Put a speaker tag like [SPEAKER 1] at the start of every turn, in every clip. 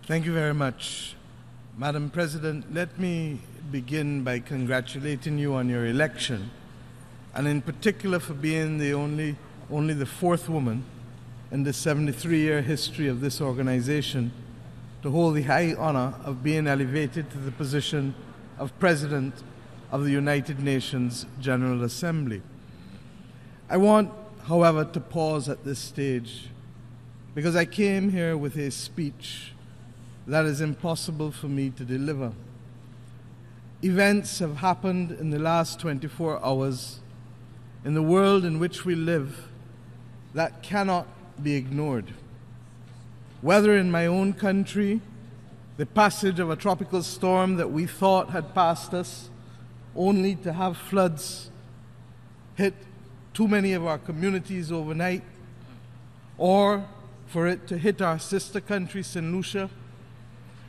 [SPEAKER 1] Thank you very much. Madam President, let me begin by congratulating you on your election, and in particular for being only the fourth woman in the 73-year history of this organization to hold the high honor of being elevated to the position of President of the United Nations General Assembly. I want, however, to pause at this stage because I came here with a speech that is impossible for me to deliver. Events have happened in the last 24 hours in the world in which we live that cannot be ignored. Whether in my own country, the passage of a tropical storm that we thought had passed us, only to have floods hit too many of our communities overnight, or for it to hit our sister country, St. Lucia,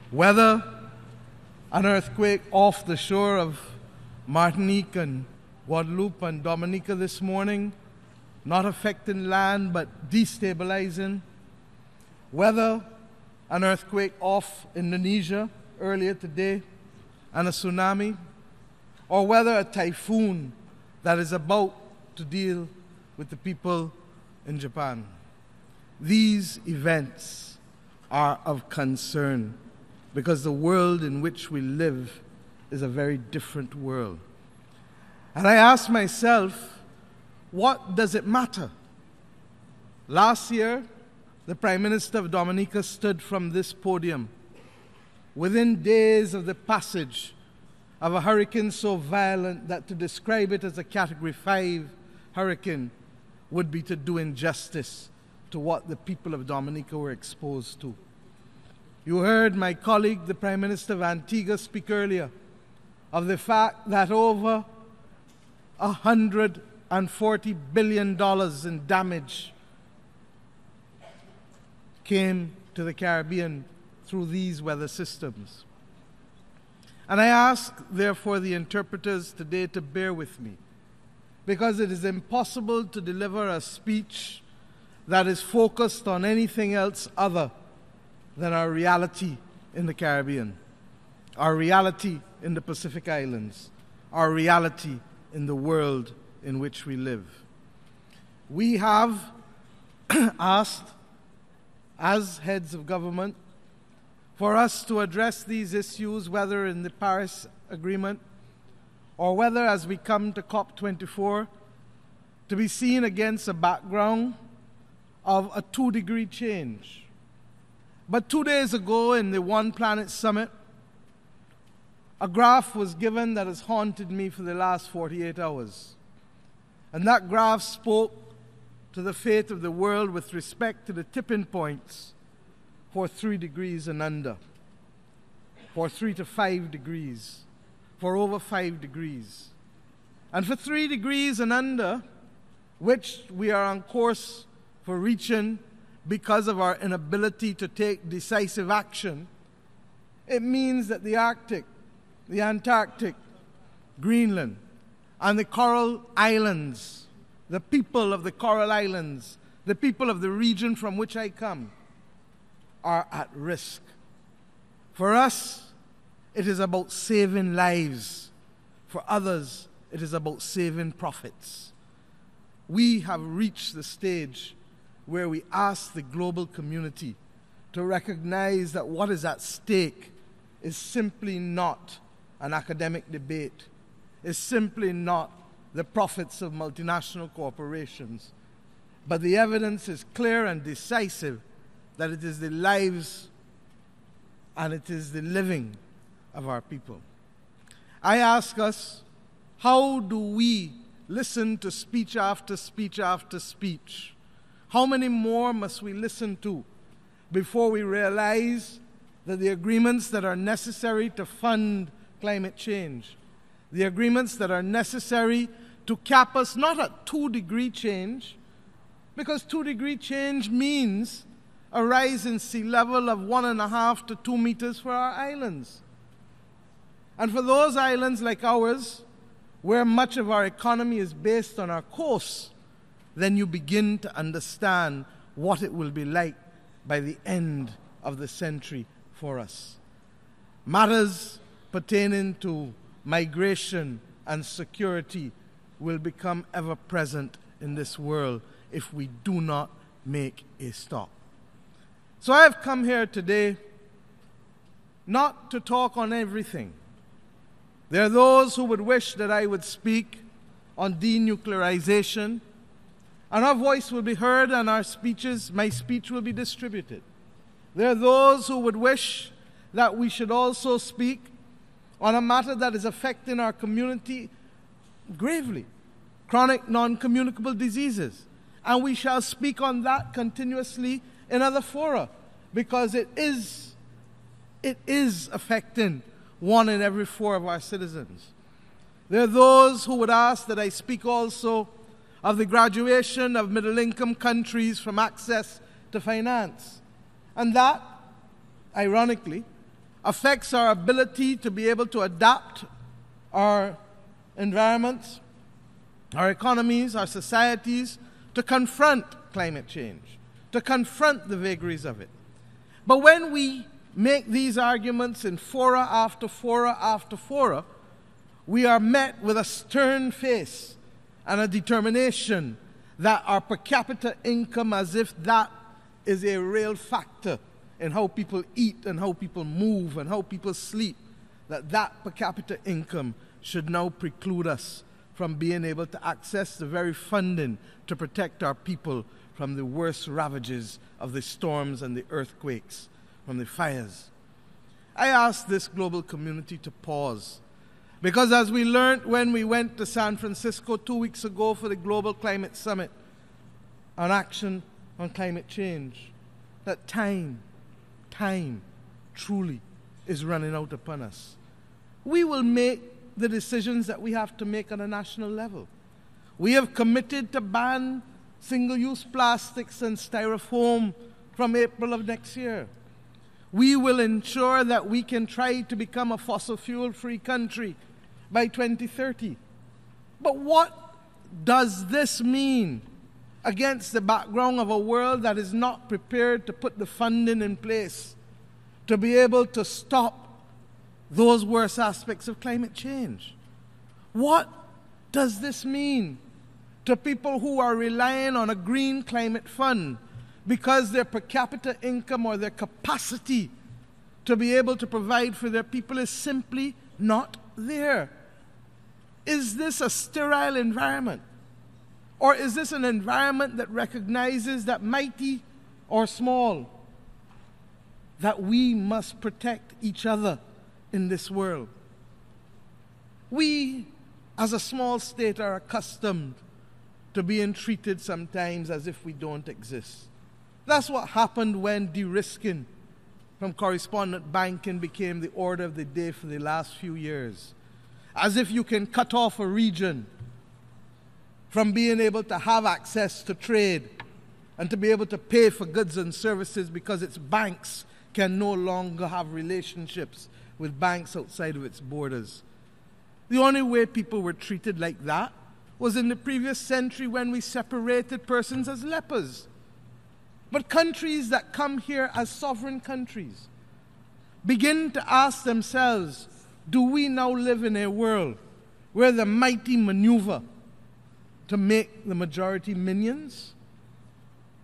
[SPEAKER 1] whether an earthquake off the shore of Martinique and Guadeloupe and Dominica this morning, not affecting land but destabilizing, whether an earthquake off Indonesia earlier today and a tsunami, or whether a typhoon that is about to deal with the people in Japan. These events are of concern because the world in which we live is a very different world. And I ask myself, what does it matter? Last year, the Prime Minister of Dominica stood from this podium within days of the passage of a hurricane so violent that to describe it as a Category 5 hurricane would be to do injustice to what the people of Dominica were exposed to. You heard my colleague, the Prime Minister of Antigua, speak earlier of the fact that over $140 billion in damage came to the Caribbean through these weather systems. And I ask, therefore, the interpreters today to bear with me, because it is impossible to deliver a speech that is focused on anything else other than our reality in the Caribbean, our reality in the Pacific Islands, our reality in the world in which we live. We have asked, as heads of government, for us to address these issues, whether in the Paris Agreement or whether as we come to COP24, to be seen against a background of a 2-degree change. But 2 days ago in the One Planet Summit, a graph was given that has haunted me for the last 48 hours. And that graph spoke to the fate of the world with respect to the tipping points for 3 degrees and under, for 3 to 5 degrees, for over 5 degrees. And for 3 degrees and under, which we are on course for reaching because of our inability to take decisive action, it means that the Arctic, the Antarctic, Greenland, and the Coral Islands, the people of the Coral Islands, the people of the region from which I come, are at risk. For us, it is about saving lives. For others, it is about saving profits. We have reached the stage where we ask the global community to recognize that what is at stake is simply not an academic debate, is simply not the profits of multinational corporations, but the evidence is clear and decisive that it is the lives and it is the living of our people. I ask us, how do we listen to speech after speech after speech? How many more must we listen to before we realize that the agreements that are necessary to fund climate change, the agreements that are necessary to cap us not at 2-degree change, because 2-degree change means a rise in sea level of 1.5 to 2 meters for our islands. And for those islands like ours, where much of our economy is based on our coasts, then you begin to understand what it will be like by the end of the century for us. Matters pertaining to migration and security will become ever present in this world if we do not make a stop. So I have come here today not to talk on everything. There are those who would wish that I would speak on denuclearization, and our voice will be heard and my speech will be distributed. There are those who would wish that we should also speak on a matter that is affecting our community gravely, chronic non-communicable diseases. And we shall speak on that continuously in other fora, because it is affecting 1 in every 4 of our citizens. There are those who would ask that I speak also of the graduation of middle-income countries from access to finance. And that, ironically, affects our ability to be able to adapt our environments, our economies, our societies, to confront climate change, to confront the vagaries of it. But when we make these arguments in fora after fora after fora, we are met with a stern face and a determination that our per capita income, as if that is a real factor in how people eat and how people move and how people sleep, that per capita income should now preclude us from being able to access the very funding to protect our people from the worst ravages of the storms and the earthquakes, from the fires. I ask this global community to pause, because as we learned when we went to San Francisco 2 weeks ago for the Global Climate Summit on action on climate change, that time truly is running out upon us. We will make the decisions that we have to make on a national level. We have committed to ban single-use plastics and styrofoam from April of next year. We will ensure that we can try to become a fossil fuel-free country by 2030. But what does this mean against the background of a world that is not prepared to put the funding in place to be able to stop those worst aspects of climate change? What does this mean to people who are relying on a green climate fund because their per capita income or their capacity to be able to provide for their people is simply not there? Is this a sterile environment? Or is this an environment that recognizes that mighty or small, that we must protect each other in this world? We, as a small state, are accustomed to being treated sometimes as if we don't exist. That's what happened when de-risking from correspondent banking became the order of the day for the last few years. As if you can cut off a region from being able to have access to trade and to be able to pay for goods and services because its banks can no longer have relationships with banks outside of its borders. The only way people were treated like that was in the previous century when we separated persons as lepers. But countries that come here as sovereign countries begin to ask themselves, do we now live in a world where the mighty maneuver to make the majority minions?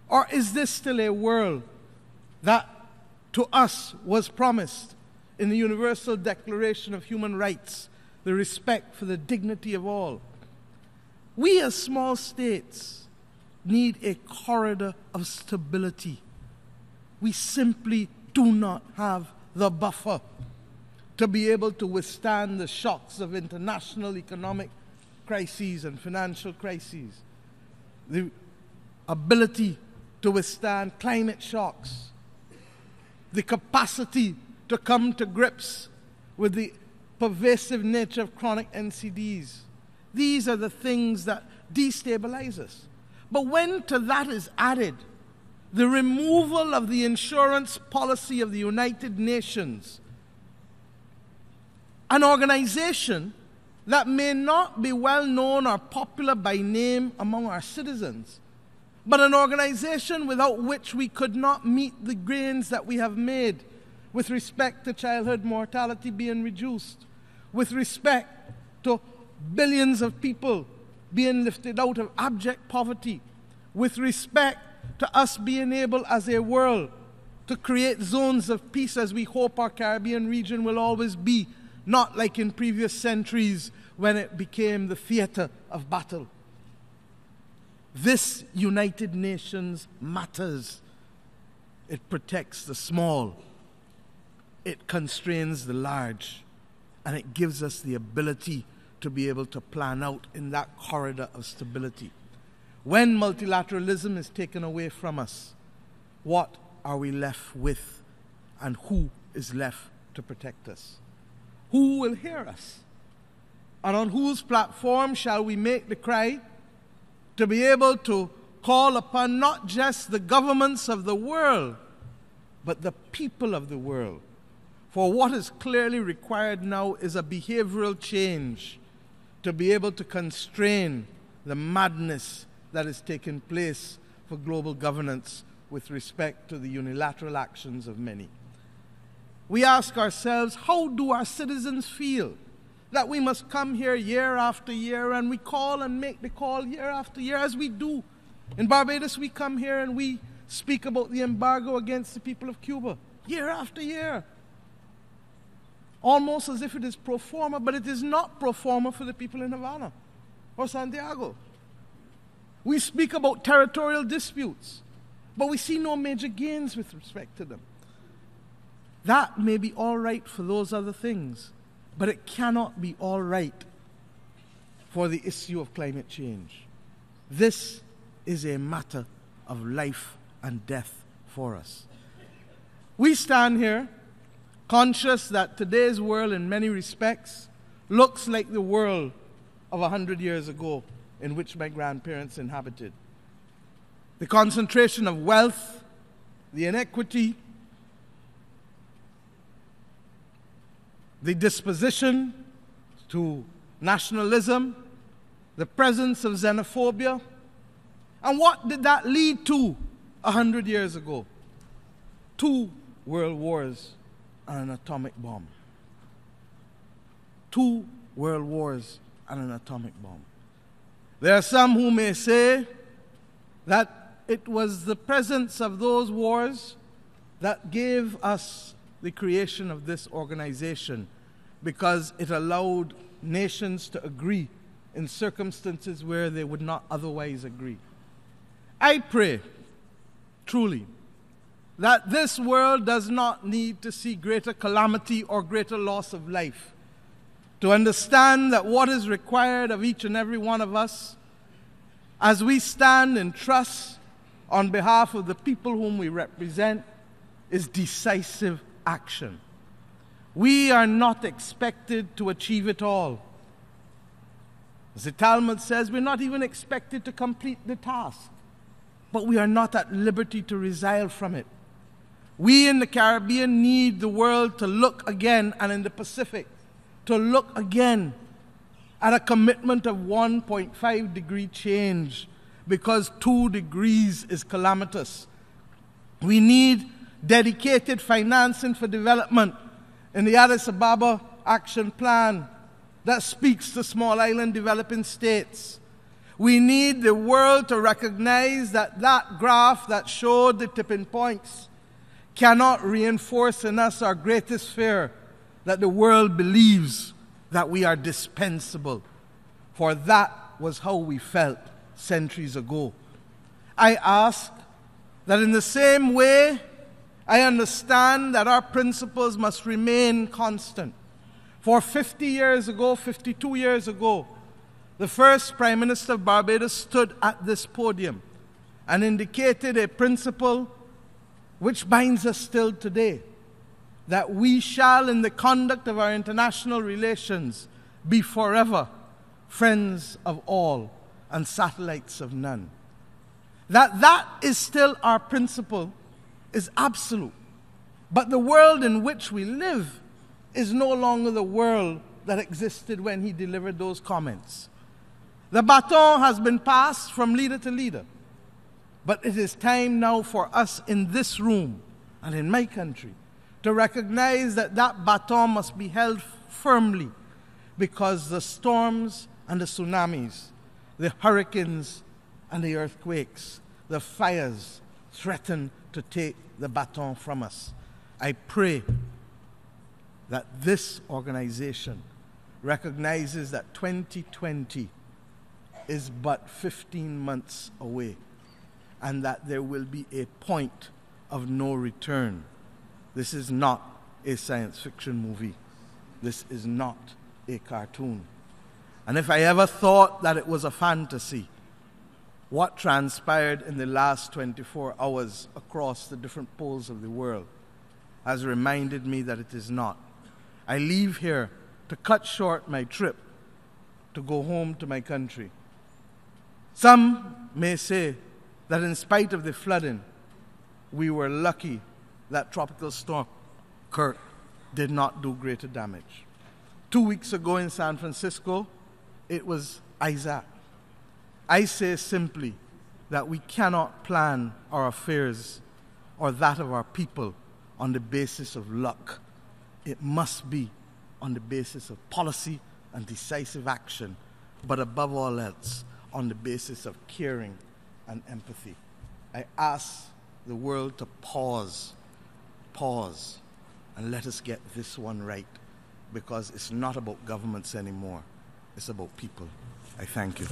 [SPEAKER 1] Or is this still a world that to us was promised in the Universal Declaration of Human Rights, the respect for the dignity of all? We as small states need a corridor of stability. We simply do not have the buffer to be able to withstand the shocks of international economic crises and financial crises, the ability to withstand climate shocks, the capacity to come to grips with the pervasive nature of chronic NCDs. These are the things that destabilize us. But when to that is added the removal of the insurance policy of the United Nations, an organization that may not be well known or popular by name among our citizens, but an organization without which we could not meet the gains that we have made with respect to childhood mortality being reduced, with respect to billions of people being lifted out of abject poverty, with respect to us being able as a world to create zones of peace as we hope our Caribbean region will always be, not like in previous centuries when it became the theater of battle. This United Nations matters. It protects the small, it constrains the large, and it gives us the ability to be able to plan out in that corridor of stability. When multilateralism is taken away from us, what are we left with, and who is left to protect us? Who will hear us? And on whose platform shall we make the cry to be able to call upon not just the governments of the world, but the people of the world? For what is clearly required now is a behavioral change to be able to constrain the madness that is taking place for global governance with respect to the unilateral actions of many. We ask ourselves, how do our citizens feel that we must come here year after year and we call and make the call year after year, as we do? In Barbados, we come here and we speak about the embargo against the people of Cuba year after year, almost as if it is pro forma, but it is not pro forma for the people in Havana or Santiago. We speak about territorial disputes, but we see no major gains with respect to them. That may be all right for those other things, but it cannot be all right for the issue of climate change. This is a matter of life and death for us. We stand here conscious that today's world in many respects looks like the world of 100 years ago in which my grandparents inhabited. The concentration of wealth, the inequity, the disposition to nationalism, the presence of xenophobia. And what did that lead to 100 years ago? 2 world wars and an atomic bomb. 2 world wars and an atomic bomb. There are some who may say that it was the presence of those wars that gave us the creation of this organization, because it allowed nations to agree in circumstances where they would not otherwise agree. I pray, truly, that this world does not need to see greater calamity or greater loss of life to understand that what is required of each and every one of us as we stand in trust on behalf of the people whom we represent is decisive action. We are not expected to achieve it all. As the Talmud says, we're not even expected to complete the task, but we are not at liberty to resile from it. We in the Caribbean need the world to look again, and in the Pacific, to look again at a commitment of 1.5 degree change, because 2 degrees is calamitous. We need dedicated financing for development in the Addis Ababa Action Plan that speaks to small island developing states. We need the world to recognize that that graph that showed the tipping points cannot reinforce in us our greatest fear, that the world believes that we are dispensable. For that was how we felt centuries ago. I ask that in the same way, I understand that our principles must remain constant. For 50 years ago, 52 years ago, the first Prime Minister of Barbados stood at this podium and indicated a principle which binds us still today, that we shall, in the conduct of our international relations, be forever friends of all and satellites of none. That is still our principle is absolute. But the world in which we live is no longer the world that existed when he delivered those comments. The baton has been passed from leader to leader. But it is time now for us in this room and in my country to recognize that that baton must be held firmly, because the storms and the tsunamis, the hurricanes and the earthquakes, the fires threaten to take the baton from us. I pray that this organization recognizes that 2020 is but 15 months away, and that there will be a point of no return. This is not a science fiction movie. This is not a cartoon. And if I ever thought that it was a fantasy, what transpired in the last 24 hours across the different poles of the world has reminded me that it is not. I leave here to cut short my trip to go home to my country. Some may say that in spite of the flooding, we were lucky that Tropical Storm Kirk did not do greater damage. 2 weeks ago in San Francisco, it was Isaac. I say simply that we cannot plan our affairs or that of our people on the basis of luck. It must be on the basis of policy and decisive action, but above all else, on the basis of caring and empathy. I ask the world to pause, and let us get this one right, because it's not about governments anymore. It's about people. I thank you.